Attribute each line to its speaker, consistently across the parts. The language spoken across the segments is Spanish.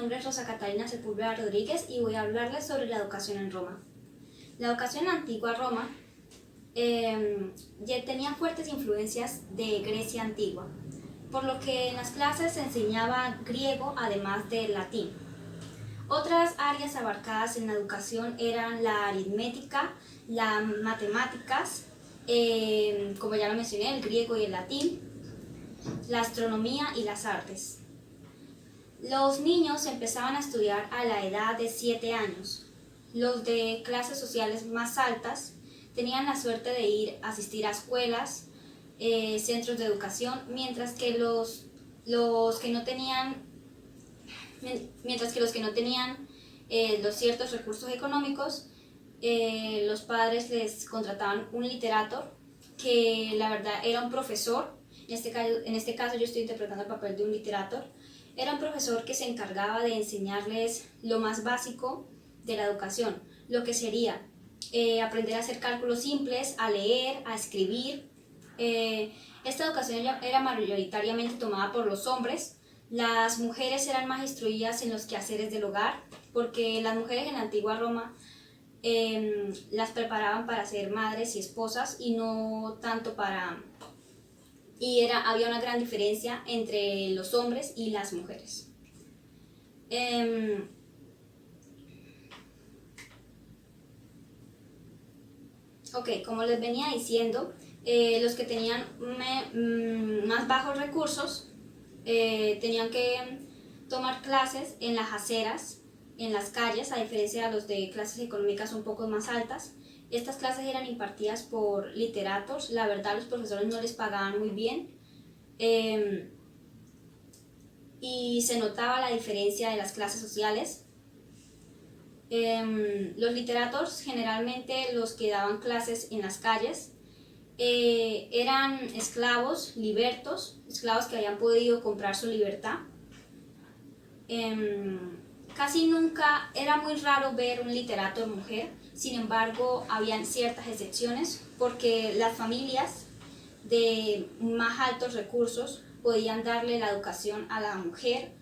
Speaker 1: nombre es Rosa Catalina Sepúlveda Rodríguez y voy a hablarles sobre la educación en Roma. La educación en la antigua Roma ya tenía fuertes influencias de Grecia antigua, por lo que en las clases se enseñaba griego además del latín. Otras áreas abarcadas en la educación eran la aritmética, las matemáticas, como ya lo mencioné, el griego y el latín, la astronomía y las artes. Los niños empezaban a estudiar a la edad de 7 años. Los de clases sociales más altas tenían la suerte de asistir a escuelas, centros de educación, mientras que los que no tenían los ciertos recursos económicos, los padres les contrataban un literato que la verdad era un profesor. En este caso yo estoy interpretando el papel de un literator. Era un profesor que se encargaba de enseñarles lo más básico de la educación, lo que sería aprender a hacer cálculos simples, a leer, a escribir. Esta educación era mayoritariamente tomada por los hombres. Las mujeres eran más instruidas en los quehaceres del hogar, porque las mujeres en la antigua Roma las preparaban para ser madres y esposas y no tanto para... había una gran diferencia entre los hombres y las mujeres. Como les venía diciendo, los que tenían más bajos recursos tenían que tomar clases en las aceras, en las calles, a diferencia de los de clases económicas un poco más altas. Estas clases eran impartidas por literatos. La verdad, los profesores no les pagaban muy bien, y se notaba la diferencia de las clases sociales. Los literatos, generalmente los que daban clases en las calles, eran esclavos, libertos, esclavos que habían podido comprar su libertad. Casi nunca, era muy raro ver un literato mujer. Sin embargo, habían ciertas excepciones porque las familias de más altos recursos podían darle la educación a la mujer,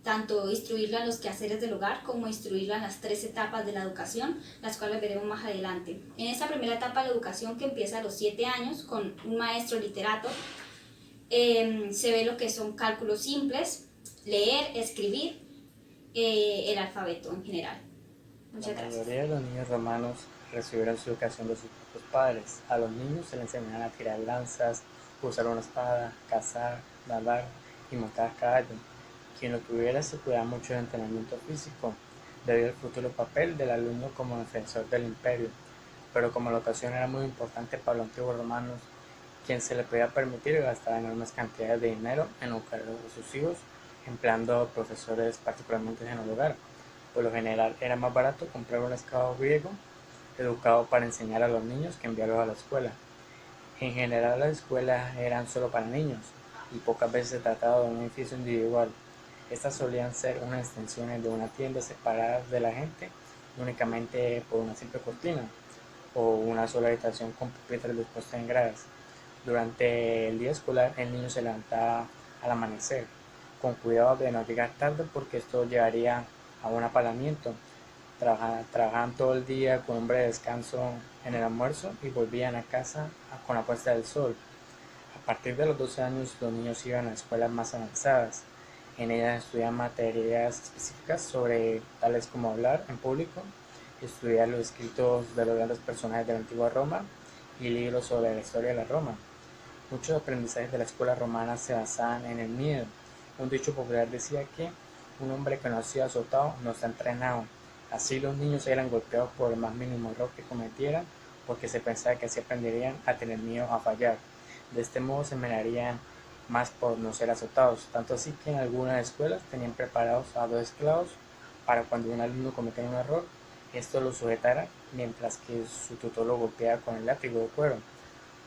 Speaker 1: tanto instruirla en los quehaceres del hogar como instruirla en las 3 etapas de la educación, las cuales veremos más adelante. En esta primera etapa de la educación, que empieza a los 7 años con un maestro literato, se ve lo que son cálculos simples, leer, escribir, el alfabeto en general. Muchas gracias.
Speaker 2: La mayoría de los niños romanos recibieron su educación de sus propios padres. A los niños se les enseñaban a tirar lanzas, usar una espada, cazar, nadar y montar a caballo. Quien lo tuviera se cuidaba mucho de entrenamiento físico, debido al futuro papel del alumno como defensor del imperio. Pero como la educación era muy importante para los antiguos romanos, quien se le podía permitir gastar enormes cantidades de dinero en educar a sus hijos, empleando profesores particularmente en el hogar. Por lo general era más barato comprar un esclavo griego educado para enseñar a los niños que enviarlos a la escuela. En general las escuelas eran solo para niños y pocas veces se trataba de un edificio individual. Estas solían ser unas extensiones de una tienda separadas de la gente únicamente por una simple cortina o una sola habitación con pupitres dispuestos en gradas. Durante el día escolar el niño se levantaba al amanecer, con cuidado de no llegar tarde porque esto llevaría a un apalamiento. Trabajaban todo el día con un breve descanso en el almuerzo y volvían a casa con la puesta del sol. A partir de los 12 años los niños iban a escuelas más avanzadas. En ellas estudian materias específicas sobre tales como hablar en público, estudiar los escritos de los grandes personajes de la antigua Roma y libros sobre la historia de la Roma. Muchos aprendizajes de la escuela romana se basaban en el miedo. Un dicho popular decía que un hombre que no ha sido azotado no está entrenado. Así los niños eran golpeados por el más mínimo error que cometieran porque se pensaba que así aprenderían a tener miedo a fallar. De este modo se mejorarían más por no ser azotados, tanto así que en algunas escuelas tenían preparados a 2 esclavos para cuando un alumno cometiera un error, esto lo sujetara mientras que su tutor lo golpeaba con el látigo de cuero.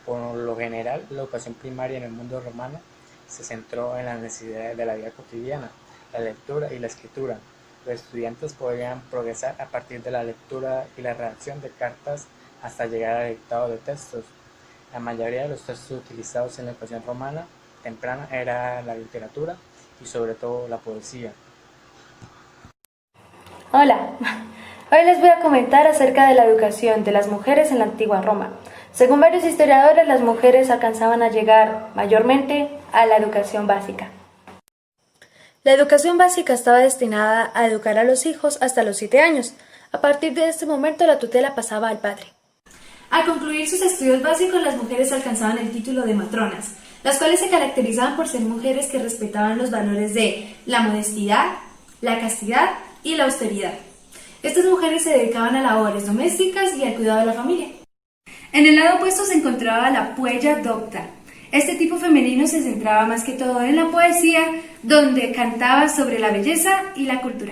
Speaker 2: Por lo general, la educación primaria en el mundo romano se centró en las necesidades de la vida cotidiana, la lectura y la escritura. Los estudiantes podían progresar a partir de la lectura y la redacción de cartas hasta llegar al dictado de textos. La mayoría de los textos utilizados en la educación romana temprana era la literatura y sobre todo la poesía.
Speaker 3: Hola, hoy les voy a comentar acerca de la educación de las mujeres en la antigua Roma. Según varios historiadores, las mujeres alcanzaban a llegar mayormente a la educación básica. La educación básica estaba destinada a educar a los hijos hasta los 7 años. A partir de este momento la tutela pasaba al padre. Al concluir sus estudios básicos, las mujeres alcanzaban el título de matronas, las cuales se caracterizaban por ser mujeres que respetaban los valores de la modestidad, la castidad y la austeridad. Estas mujeres se dedicaban a labores domésticas y al cuidado de la familia. En el lado opuesto se encontraba la puella docta. Este tipo femenino se centraba más que todo en la poesía, donde cantaba sobre la belleza y la cultura.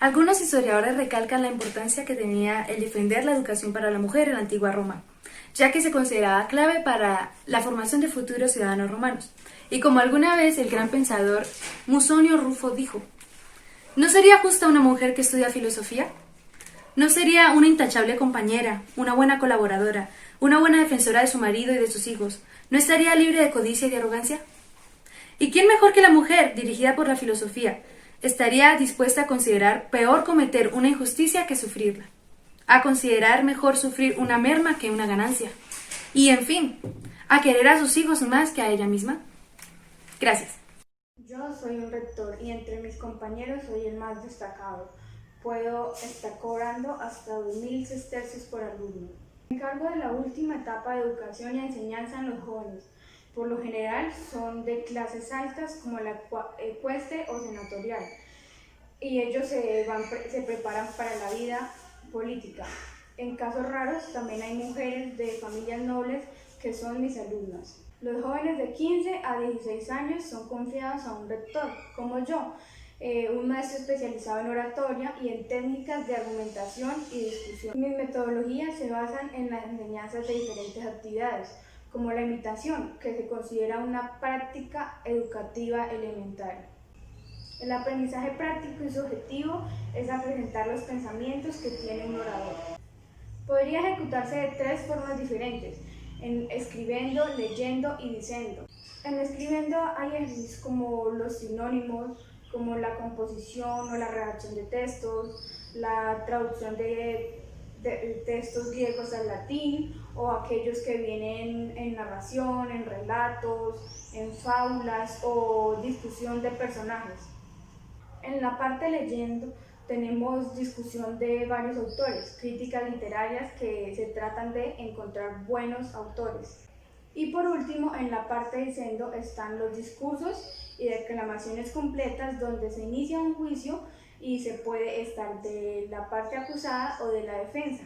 Speaker 3: Algunos historiadores recalcan la importancia que tenía el defender la educación para la mujer en la antigua Roma, ya que se consideraba clave para la formación de futuros ciudadanos romanos. Y como alguna vez el gran pensador Musonio Rufo dijo, ¿no sería justa una mujer que estudia filosofía? ¿No sería una intachable compañera, una buena colaboradora, una buena defensora de su marido y de sus hijos? ¿No estaría libre de codicia y de arrogancia? ¿Y quién mejor que la mujer, dirigida por la filosofía, estaría dispuesta a considerar peor cometer una injusticia que sufrirla? A considerar mejor sufrir una merma que una ganancia. Y, en fin, a querer a sus hijos más que a ella misma. Gracias.
Speaker 4: Yo soy un rector y entre mis compañeros soy el más destacado. Puedo estar cobrando hasta 2.000 sestercios por alumno. Me encargo de la última etapa de educación y enseñanza en los jóvenes. Por lo general son de clases altas como la ecuestre o senatorial y ellos se preparan para la vida política. En casos raros también hay mujeres de familias nobles que son mis alumnas. Los jóvenes de 15 a 16 años son confiados a un rector, como yo, un maestro especializado en oratoria y en técnicas de argumentación y discusión. Mis metodologías se basan en las enseñanzas de diferentes actividades, como la imitación, que se considera una práctica educativa elemental. El aprendizaje práctico y subjetivo es presentar los pensamientos que tiene un orador. Podría ejecutarse de 3 formas diferentes, en escribiendo, leyendo y diciendo. En escribiendo hay ejercicios como los sinónimos, como la composición o la redacción de textos, la traducción de textos griegos al latín o aquellos que vienen en narración, en relatos, en fábulas o discusión de personajes. En la parte leyendo tenemos discusión de varios autores, críticas literarias que se tratan de encontrar buenos autores. Y por último, en la parte diciendo están los discursos y declamaciones completas donde se inicia un juicio y se puede estar de la parte acusada o de la defensa.